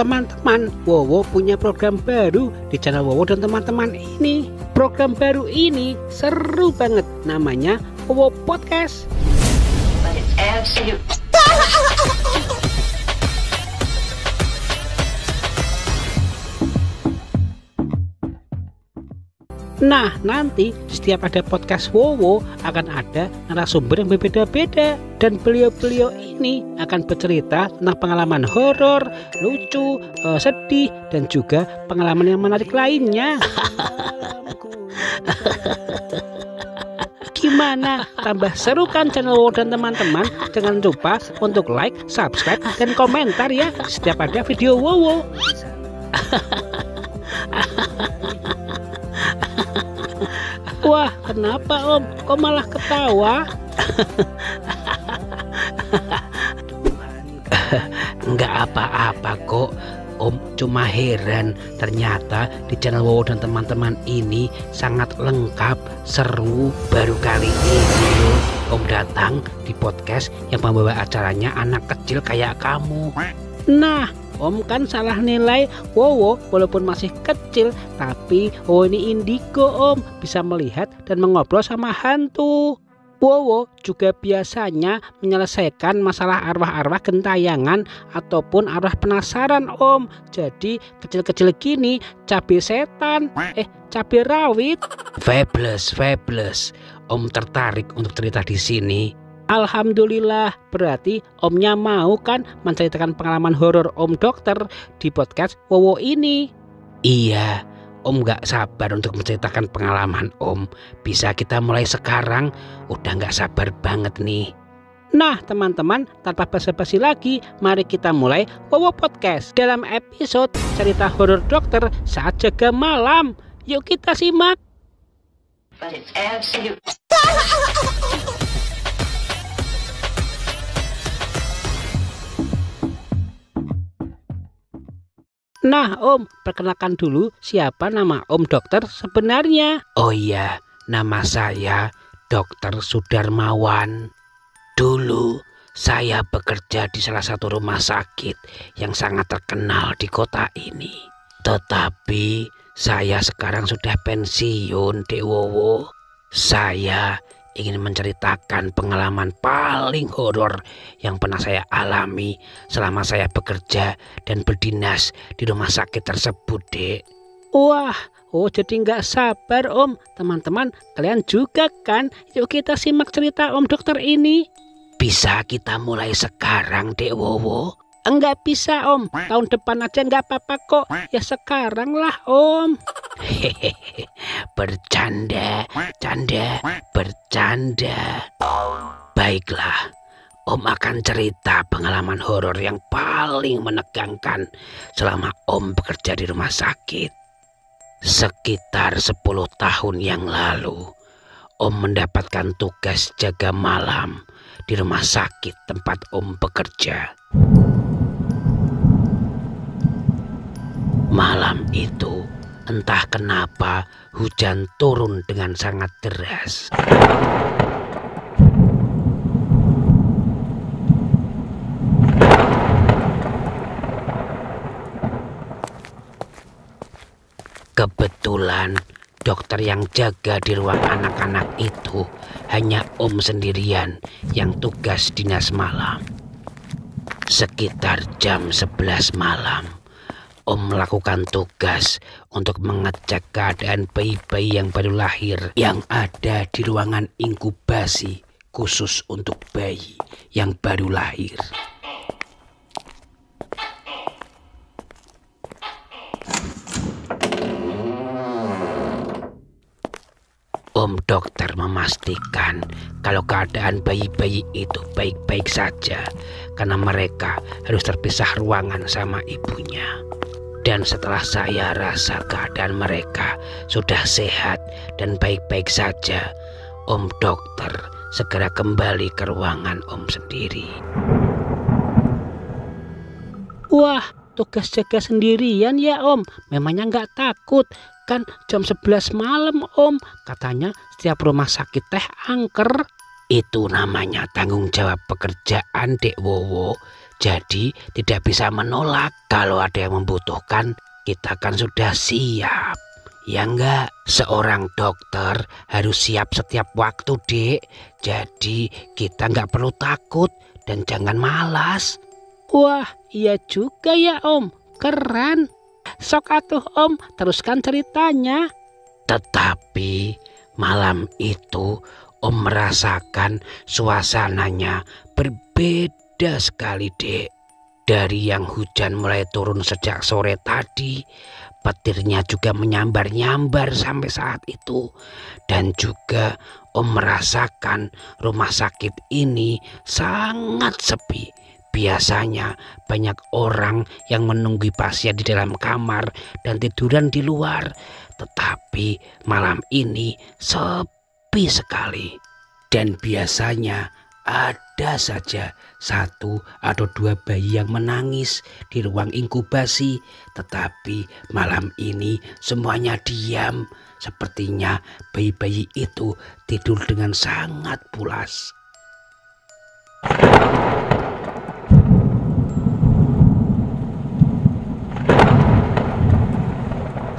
Teman-teman, Wowo punya program baru di channel Wowo dan teman-teman ini. Program baru ini seru banget, namanya Wowo Podcast. But it's absolute. Nah, nanti di setiap ada podcast Wowo akan ada narasumber yang berbeda-beda, dan beliau-beliau ini akan bercerita tentang pengalaman horor, lucu, sedih, dan juga pengalaman yang menarik lainnya. Gimana? Tambah seru kan channel Wowo dan teman-teman? Jangan lupa untuk like, subscribe, dan komentar ya setiap ada video Wowo. Wah, kenapa Om? Kok malah ketawa? Enggak apa-apa kok Om, cuma heran ternyata di channel Wowo dan teman-teman ini sangat lengkap, seru. Baru kali ini loh Om datang di podcast yang membawa acaranya anak kecil kayak kamu. Nah, Om kan salah nilai Wowo walaupun masih kecil, tapi Wowo ini indigo Om, bisa melihat dan mengobrol sama hantu. Wowo juga biasanya menyelesaikan masalah arwah-arwah gentayangan ataupun arwah penasaran Om. Jadi kecil-kecil gini cabai setan, cabai rawit. Fabulous. Om tertarik untuk cerita di sini. Alhamdulillah, berarti Omnya mau kan menceritakan pengalaman horor Om Dokter di podcast Wowo ini? Iya, Om gak sabar untuk menceritakan pengalaman Om. Bisa kita mulai sekarang? Udah gak sabar banget nih. Nah teman-teman, tanpa basa-basi lagi, mari kita mulai Wowo Podcast dalam episode cerita horor dokter saat jaga malam. Yuk kita simak. But it's absolute. Nah Om, perkenalkan dulu siapa nama Om Dokter sebenarnya. Oh iya, nama saya Dokter Sudarmawan. Dulu saya bekerja di salah satu rumah sakit yang sangat terkenal di kota ini. Tetapi saya sekarang sudah pensiun, Dek Wowo. Saya ingin menceritakan pengalaman paling horor yang pernah saya alami selama saya bekerja dan berdinas di rumah sakit tersebut, Dek. Wah, jadi nggak sabar Om. Teman-teman, kalian juga kan? Yuk kita simak cerita Om Dokter ini. Bisa kita mulai sekarang, Dek Wowo? Enggak bisa Om, tahun depan aja nggak apa-apa kok. Ya sekarang lah Om. Hehehe, bercanda. Baiklah, Om akan cerita pengalaman horor yang paling menegangkan selama Om bekerja di rumah sakit. Sekitar 10 tahun yang lalu, Om mendapatkan tugas jaga malam di rumah sakit tempat Om bekerja. Malam itu, entah kenapa hujan turun dengan sangat deras. Kebetulan dokter yang jaga di ruang anak-anak itu hanya Om sendirian yang tugas dinas malam. Sekitar jam 11 malam, Om melakukan tugas untuk mengecek keadaan bayi-bayi yang baru lahir yang ada di ruangan inkubasi khusus untuk bayi yang baru lahir. Om Dokter memastikan kalau keadaan bayi-bayi itu baik-baik saja karena mereka harus terpisah ruangan sama ibunya. Dan setelah saya rasa keadaan mereka sudah sehat dan baik-baik saja, Om Dokter segera kembali ke ruangan Om sendiri. Wah, tugas jaga sendirian ya Om? Memangnya nggak takut? Kan jam 11 malam Om, katanya setiap rumah sakit teh angker. Itu namanya tanggung jawab pekerjaan, Dek Wowo. Jadi tidak bisa menolak. Kalau ada yang membutuhkan, kita kan sudah siap. Ya enggak? Seorang dokter harus siap setiap waktu, Dek. Jadi kita nggak perlu takut dan jangan malas. Wah, iya juga ya Om. Keren. Sok atuh Om, teruskan ceritanya. Tetapi malam itu Om merasakan suasananya berbeda sekali, Dek. Dari yang hujan mulai turun sejak sore tadi, petirnya juga menyambar-nyambar sampai saat itu. Dan juga Om merasakan rumah sakit ini sangat sepi. Biasanya banyak orang yang menunggu pasien di dalam kamar dan tiduran di luar. Tetapi malam ini sepi sekali. Dan biasanya ada saja 1 atau 2 bayi yang menangis di ruang inkubasi. Tetapi malam ini semuanya diam. Sepertinya bayi-bayi itu tidur dengan sangat pulas.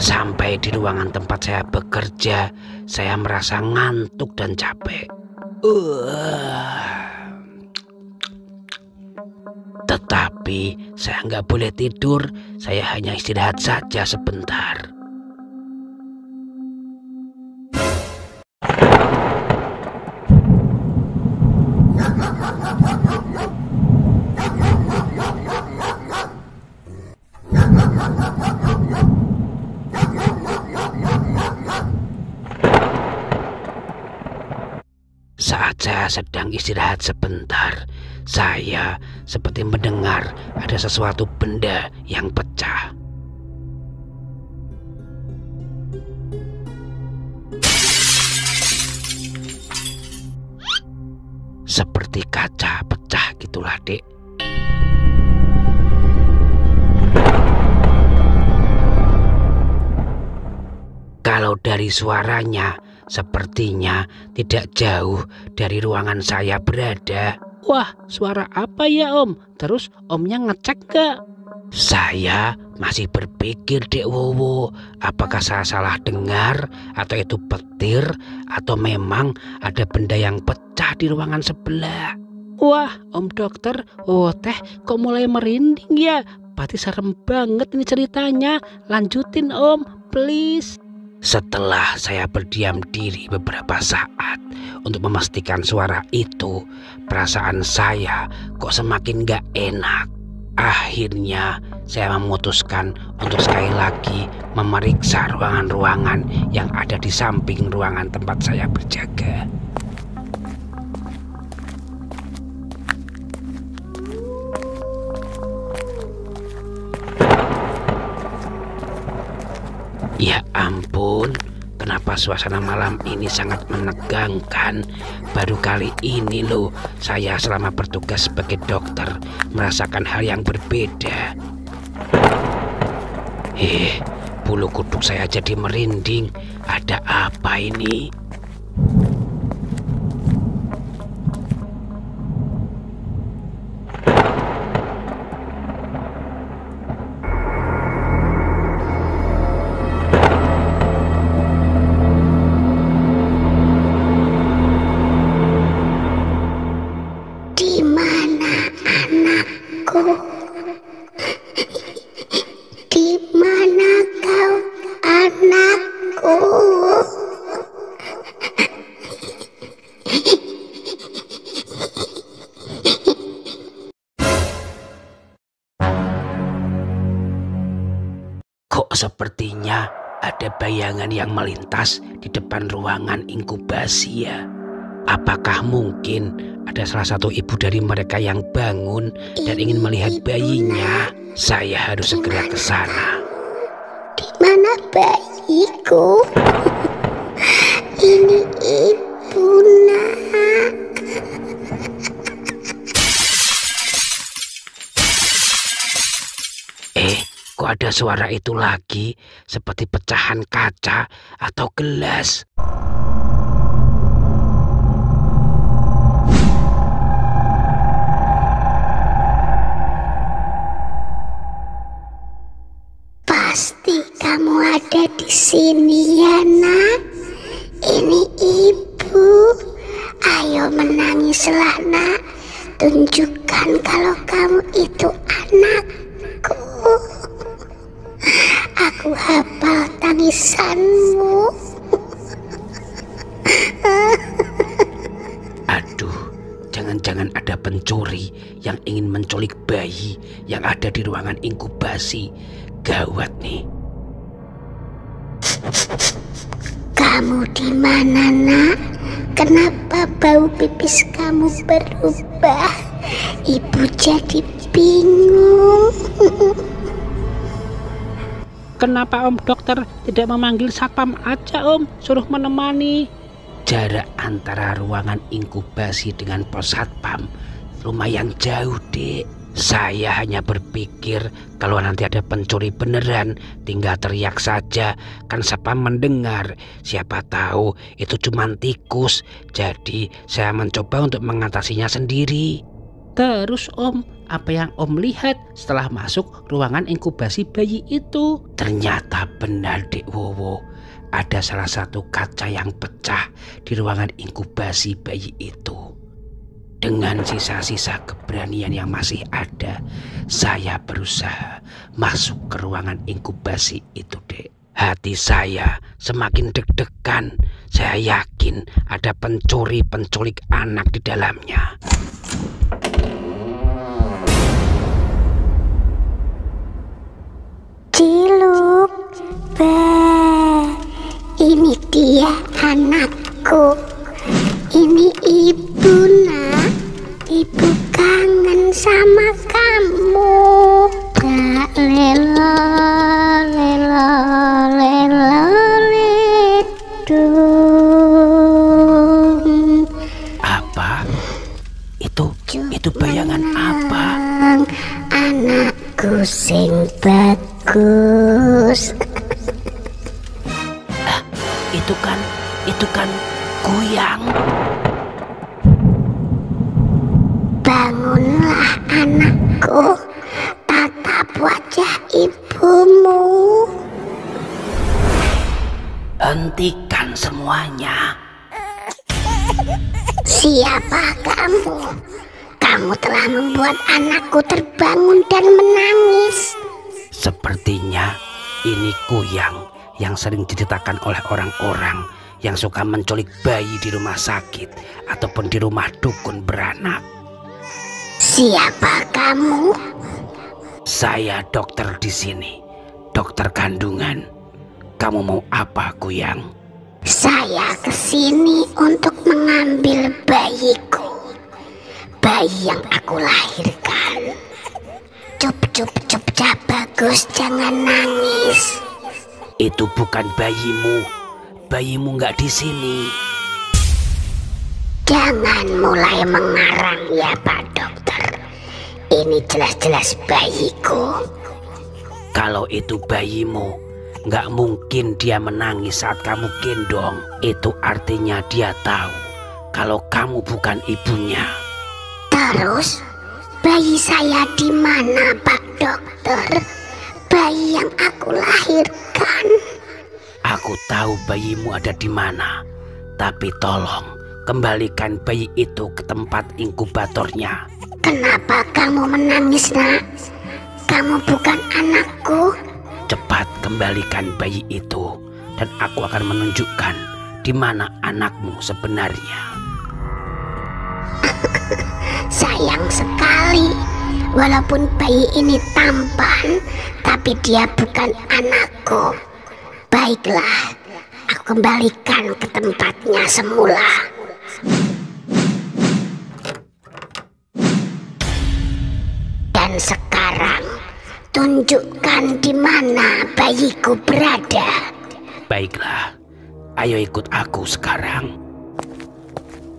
Sampai di ruangan tempat saya bekerja, saya merasa ngantuk dan capek. Tetapi saya nggak boleh tidur, saya hanya istirahat saja sebentar. Saat saya sedang istirahat sebentar, saya seperti mendengar ada sesuatu benda yang pecah. Seperti kaca pecah gitulah, Dek. Kalau dari suaranya, sepertinya tidak jauh dari ruangan saya berada. Wah, suara apa ya Om? Terus Omnya ngecek gak? Saya masih berpikir, Dek Wowo, apakah saya salah dengar, atau itu petir, atau memang ada benda yang pecah di ruangan sebelah. Wah, Om Dokter, teh kok mulai merinding ya? Pasti serem banget ini ceritanya. Lanjutin Om, please. Setelah saya berdiam diri beberapa saat untuk memastikan suara itu, perasaan saya kok semakin gak enak. Akhirnya saya memutuskan untuk sekali lagi memeriksa ruangan-ruangan yang ada di samping ruangan tempat saya berjaga. Ya ampun, kenapa suasana malam ini sangat menegangkan. Baru kali ini loh saya selama bertugas sebagai dokter merasakan hal yang berbeda. Bulu kuduk saya jadi merinding. Ada apa ini? Di mana kau, anakku? Kok sepertinya ada bayangan yang melintas di depan ruangan inkubasi ya? Apakah mungkin ada salah satu ibu dari mereka yang bangun dan ingin melihat bayinya? Saya harus segera ke sana. Di mana bayiku? Ini ibu, nak. Kok ada suara itu lagi, seperti pecahan kaca atau gelas? Sini ya nak, ini ibu. Ayo menangislah nak, tunjukkan kalau kamu itu anakku. Aku hafal tangisanmu. Aduh, jangan-jangan ada pencuri yang ingin menculik bayi yang ada di ruangan inkubasi. Gawat nih. Kamu di mana nak? Kenapa bau pipis kamu berubah? Ibu jadi bingung. Kenapa Om Dokter tidak memanggil satpam aja Om, suruh menemani? Jarak antara ruangan inkubasi dengan pos satpam lumayan jauh, Dek. Saya hanya berpikir kalau nanti ada pencuri beneran, tinggal teriak saja, kan satpam mendengar. Siapa tahu itu cuma tikus. Jadi saya mencoba untuk mengatasinya sendiri. Terus Om, apa yang Om lihat setelah masuk ruangan inkubasi bayi itu? Ternyata benar, Dek Wowo. Ada salah satu kaca yang pecah di ruangan inkubasi bayi itu. Dengan sisa-sisa keberanian yang masih ada, saya berusaha masuk ke ruangan inkubasi itu, Dek. Hati saya semakin deg-degan. Saya yakin ada pencuri-penculik anak di dalamnya. Ciluk, ini dia anakku. Ini ibu nak. Ibu kangen sama kamu. Lelo, lelo, lelo, ledung. Apa? Itu bayangan apa? Anakku sing bagus. Itu kan Kuyang. Bangunlah anakku, tatap wajah ibumu. Hentikan semuanya. Siapa kamu? Kamu telah membuat anakku terbangun dan menangis. Sepertinya ini Kuyang yang sering diceritakan oleh orang-orang yang suka menculik bayi di rumah sakit ataupun di rumah dukun beranak. Siapa kamu? Saya dokter di sini, dokter kandungan. Kamu mau apa, Kuyang? Saya kesini untuk mengambil bayiku. Bayi yang aku lahirkan. Cup, bagus, jangan nangis. Itu bukan bayimu. Bayimu nggak di sini. Jangan mulai mengarang ya Pak Dokter. Ini jelas-jelas bayiku. Kalau itu bayimu, nggak mungkin dia menangis saat kamu gendong. Itu artinya dia tahu kalau kamu bukan ibunya. Terus, bayi saya di mana Pak Dokter? Bayi yang aku lahirkan. Aku tahu bayimu ada di mana, tapi tolong kembalikan bayi itu ke tempat inkubatornya. Kenapa kamu menangis, nak? Kamu bukan anakku. Cepat kembalikan bayi itu, dan aku akan menunjukkan di mana anakmu sebenarnya. Sayang sekali, walaupun bayi ini tampan, tapi dia bukan anakku. Baiklah, aku kembalikan ke tempatnya semula. Dan sekarang, tunjukkan di mana bayiku berada. Baiklah, ayo ikut aku sekarang.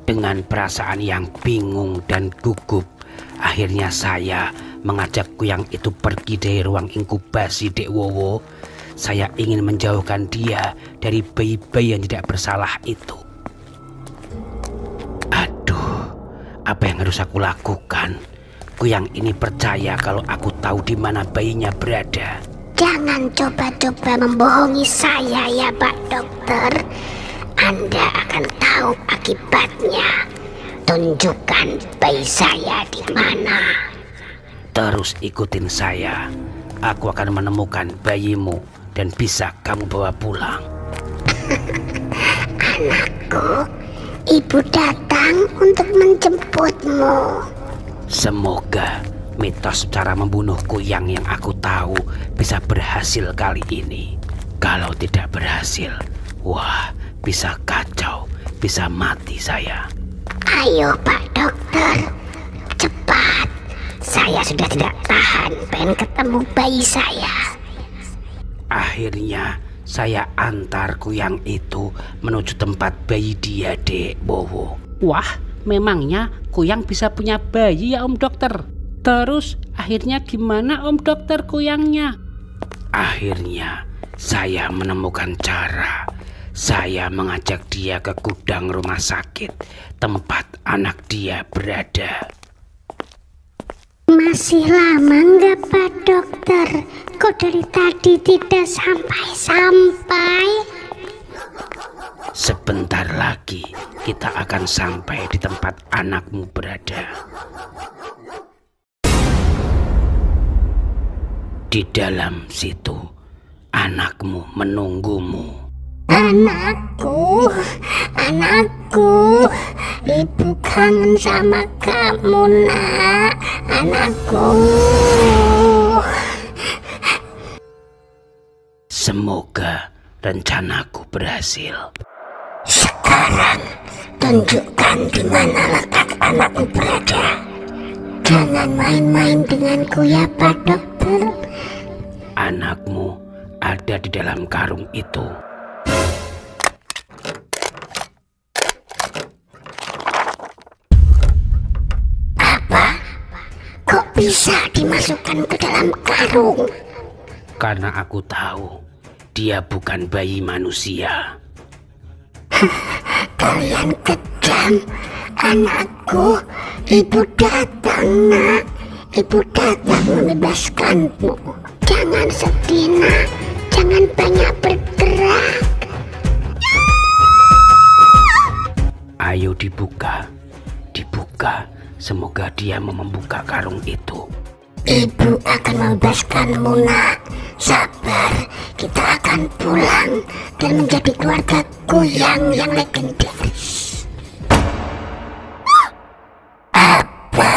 Dengan perasaan yang bingung dan gugup, akhirnya saya mengajak Kuyang itu pergi dari ruang inkubasi, Dek Wowo. Saya ingin menjauhkan dia dari bayi-bayi yang tidak bersalah itu. Aduh, apa yang harus aku lakukan? Kuyang ini percaya kalau aku tahu di mana bayinya berada. Jangan coba-coba membohongi saya ya Pak Dokter. Anda akan tahu akibatnya. Tunjukkan bayi saya di mana. Terus ikutin saya. Aku akan menemukan bayimu dan bisa kamu bawa pulang. Anakku, ibu datang untuk menjemputmu. Semoga mitos cara membunuh kuyang yang aku tahu bisa berhasil kali ini. Kalau tidak berhasil, wah, bisa kacau, bisa mati saya. Ayo Pak Dokter, cepat. Saya sudah tidak tahan, pengen ketemu bayi saya. Akhirnya saya antar kuyang itu menuju tempat bayi dia, Dek Bowo. Wah, memangnya kuyang bisa punya bayi ya Om Dokter? Terus akhirnya gimana Om Dokter kuyangnya? Akhirnya saya menemukan cara. Saya mengajak dia ke gudang rumah sakit tempat anak dia berada. Masih lama nggak Pak Dokter? Kok dari tadi tidak sampai-sampai? Sebentar lagi kita akan sampai di tempat anakmu berada. Di dalam situ anakmu menunggumu. Anakku, ibu kangen sama kamu nak, anakku. Semoga rencanaku berhasil. Sekarang tunjukkan di mana letak anakku berada. Jangan main-main denganku ya Pak Dokter. Anakmu ada di dalam karung itu. Kok bisa dimasukkan ke dalam karung? Karena aku tahu dia bukan bayi manusia. Kalian kejam. Anakku, ibu datang nak. Ibu datang membebaskanmu. Jangan sedih nak. Jangan banyak bergerak. Ayo dibuka. Dibuka. Semoga dia mau membuka karung itu. Ibu akan membebaskanmu nak. Sabar, kita akan pulang dan menjadi keluarga kuyang yang legendaris. Apa?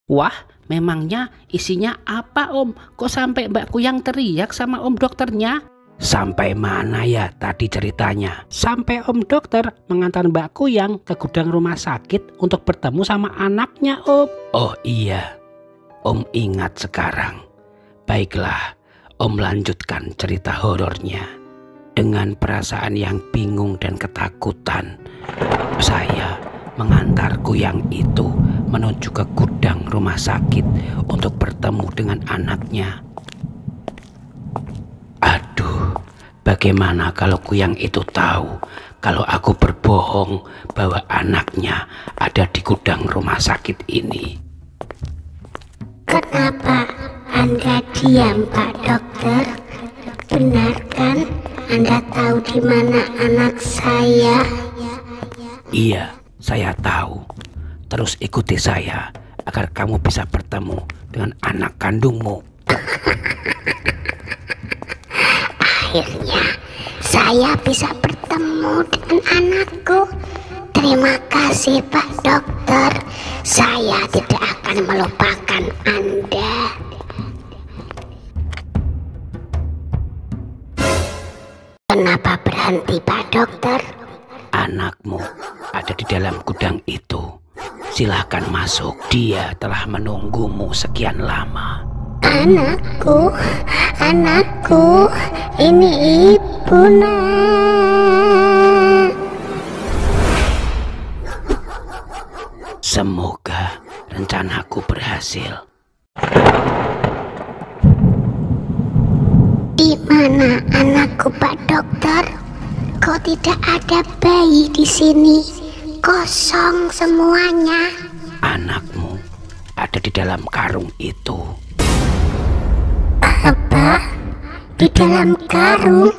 Wah, memangnya isinya apa Om? Kok sampai Mbak Kuyang teriak sama Om Dokternya? Sampai mana ya tadi ceritanya? Sampai Om Dokter mengantar Mbak Kuyang ke gudang rumah sakit untuk bertemu sama anaknya Om. Oh iya, Om ingat sekarang. Baiklah, Om lanjutkan cerita horornya. Dengan perasaan yang bingung dan ketakutan, saya mengantar kuyang itu menuju ke gudang rumah sakit untuk bertemu dengan anaknya. Aduh, bagaimana kalau kuyang itu tahu kalau aku berbohong bahwa anaknya ada di gudang rumah sakit ini? Kenapa Anda diam Pak Dokter? Benar kan Anda tahu di mana anak saya? Iya, saya tahu. Terus ikuti saya agar kamu bisa bertemu dengan anak kandungmu. Akhirnya saya bisa bertemu dengan anakku. Terima kasih Pak Dokter. Saya tidak akan melupakan Anda. Kenapa berhenti Pak Dokter? Anakmu ada di dalam gudang itu. Silahkan masuk. Dia telah menunggumu sekian lama. Anakku, ini ibu nak. Semoga rencanaku berhasil. Di mana anakku Pak Dokter? kok tidak ada bayi di sini? Kosong semuanya. Anakmu ada di dalam karung itu. Apa? Di dalam karung?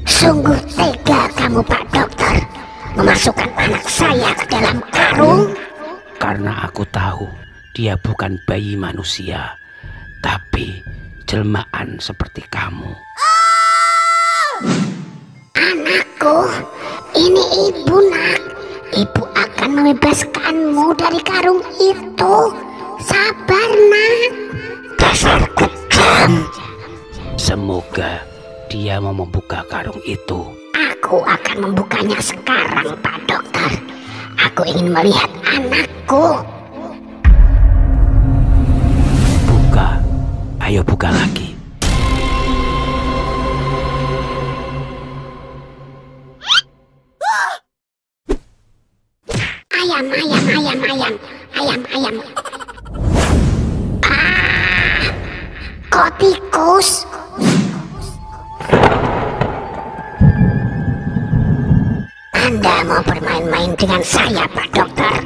Sungguh tega kamu, Pak Dokter, memasukkan anak saya ke dalam karung. Karena aku tahu dia bukan bayi manusia, tapi jelmaan seperti kamu. Anakku, ini ibu, nak. Ibu akan membebaskanmu dari karung itu. Sabar, nak. Dasar kejam. Semoga dia mau membuka karung itu. Aku akan membukanya sekarang, Pak Dokter. Aku ingin melihat anakku. Buka, ayo buka lagi. Ayam. Kok tikus? Anda mau bermain-main dengan saya, Pak Dokter?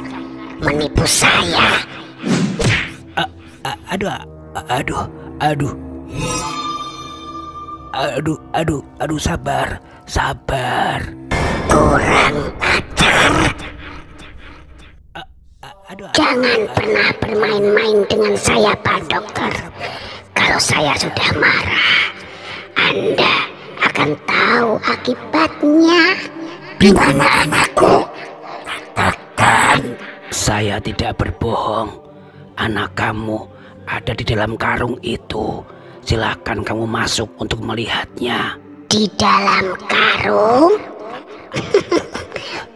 Menipu saya? Aduh, sabar. Kurang ajar. Jangan pernah bermain-main dengan saya, Pak Dokter. Kalau saya sudah marah, Anda akan tahu akibatnya. Di mana anakku? Katakan. Saya tidak berbohong. Anak kamu ada di dalam karung itu. Silakan kamu masuk untuk melihatnya. Di dalam karung?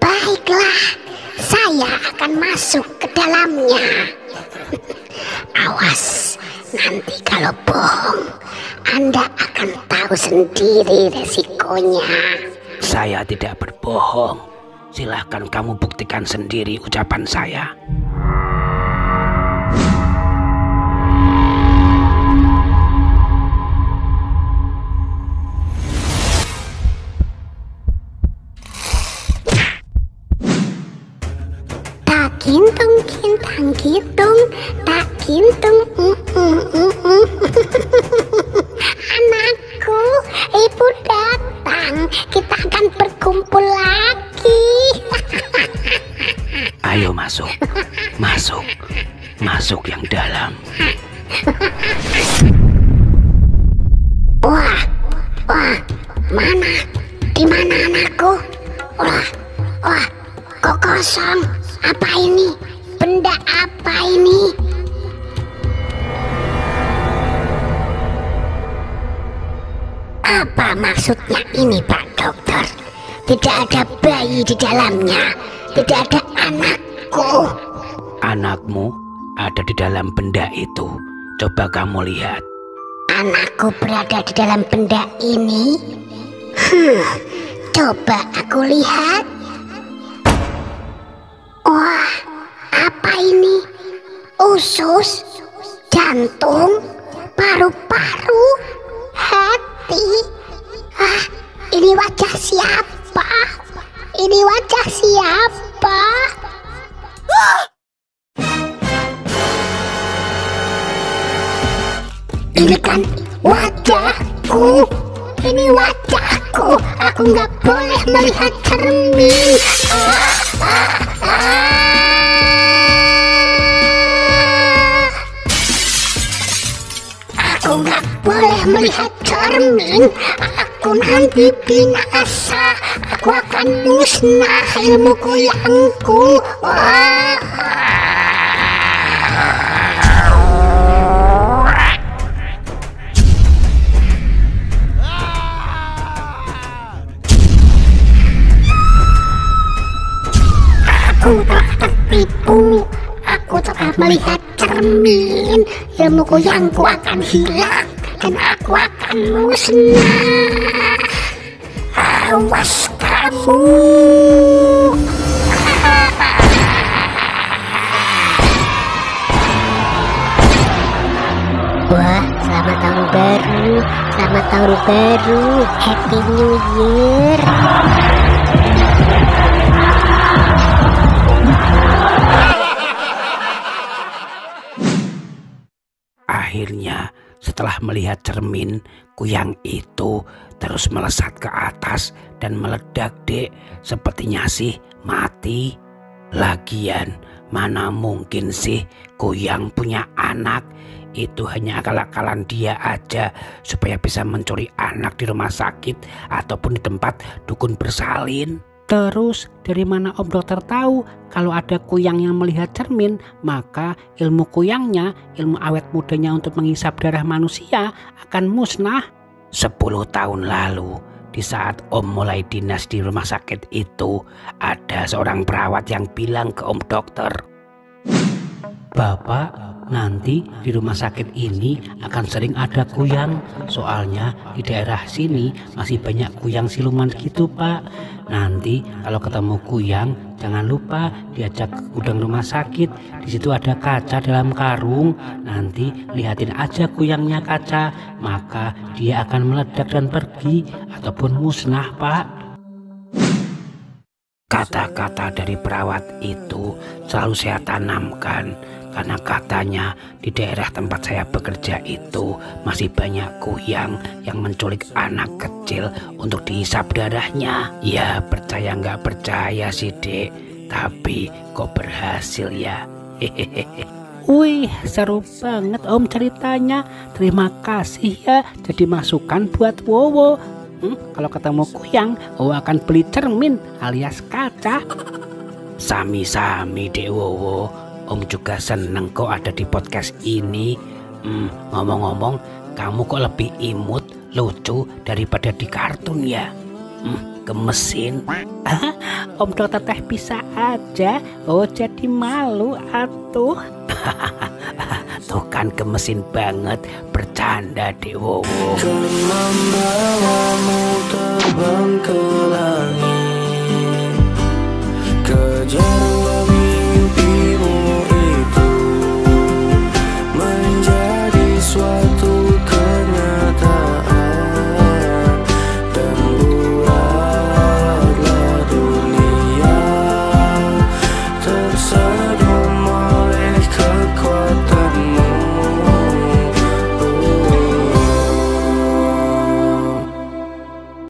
Baiklah, saya akan masuk ke dalamnya. Awas, nanti kalau bohong, Anda akan tahu sendiri resikonya. Saya tidak berbohong. Silakan kamu buktikan sendiri ucapan saya. Tak kintung kintang kitung, tak kintung. Anakku, ibu datang. Kita akan berkumpul lagi. Ayo masuk yang dalam. Wah, mana? Di mana anakku? Wah, kok kosong? Apa ini? Benda apa ini? Apa maksudnya ini, Pak Dokter? Tidak ada bayi di dalamnya. Tidak ada anakku. Anakmu ada di dalam benda itu. Coba kamu lihat. Anakku berada di dalam benda ini? Coba aku lihat. Wah, apa ini? Usus, jantung, paru-paru, hati. Ini wajah siapa? Ini wajah siapa? Ini kan wajahku. Ini wajahku. Aku nggak boleh melihat cermin. Aku nggak boleh melihat cermin. Aku nanti binasa. Aku akan musnah ilmu kuyangku. Aku telah tertipu. Aku telah melihat cermin. Ilmuku yang ku akan hilang dan aku akan musnah. Awas kamu. Selamat tahun baru, Happy New Year. Akhirnya setelah melihat cermin, kuyang itu terus melesat ke atas dan meledak, Dek. Sepertinya sih mati. Lagian mana mungkin sih kuyang punya anak? Itu hanya akal-akalan dia aja supaya bisa mencuri anak di rumah sakit ataupun di tempat dukun bersalin. Terus dari mana Om Dokter tahu kalau ada kuyang yang melihat cermin? Maka ilmu kuyangnya, ilmu awet mudanya untuk menghisap darah manusia akan musnah. 10 tahun lalu, di saat Om mulai dinas di rumah sakit itu, ada seorang perawat yang bilang ke Om Dokter, "Bapak, nanti di rumah sakit ini akan sering ada kuyang. Soalnya di daerah sini masih banyak kuyang siluman gitu, Pak. Nanti kalau ketemu kuyang, jangan lupa diajak ke gudang rumah sakit. Di situ ada kaca dalam karung. Nanti lihatin aja kuyangnya kaca, maka dia akan meledak dan pergi ataupun musnah, Pak." Kata-kata dari perawat itu selalu saya tanamkan, karena katanya di daerah tempat saya bekerja itu masih banyak kuyang yang menculik anak kecil untuk dihisap darahnya. Ya percaya nggak percaya sih, Dek, tapi kok berhasil ya. Hehehe. Wih, seru banget Om ceritanya. Terima kasih ya, jadi masukan buat Wowo. Kalau ketemu kuyang, Wowo akan beli cermin alias kaca. Sami-sami, Dek Wowo. Om juga seneng kok ada di podcast ini. Ngomong-ngomong, kamu kok lebih imut, lucu daripada di kartun ya? Gemesin. Om Dokter teh bisa aja. Oh, jadi malu atuh. Tuh kan gemesin banget. Bercanda, Dek Wowo. Membawamu terbang ke langit.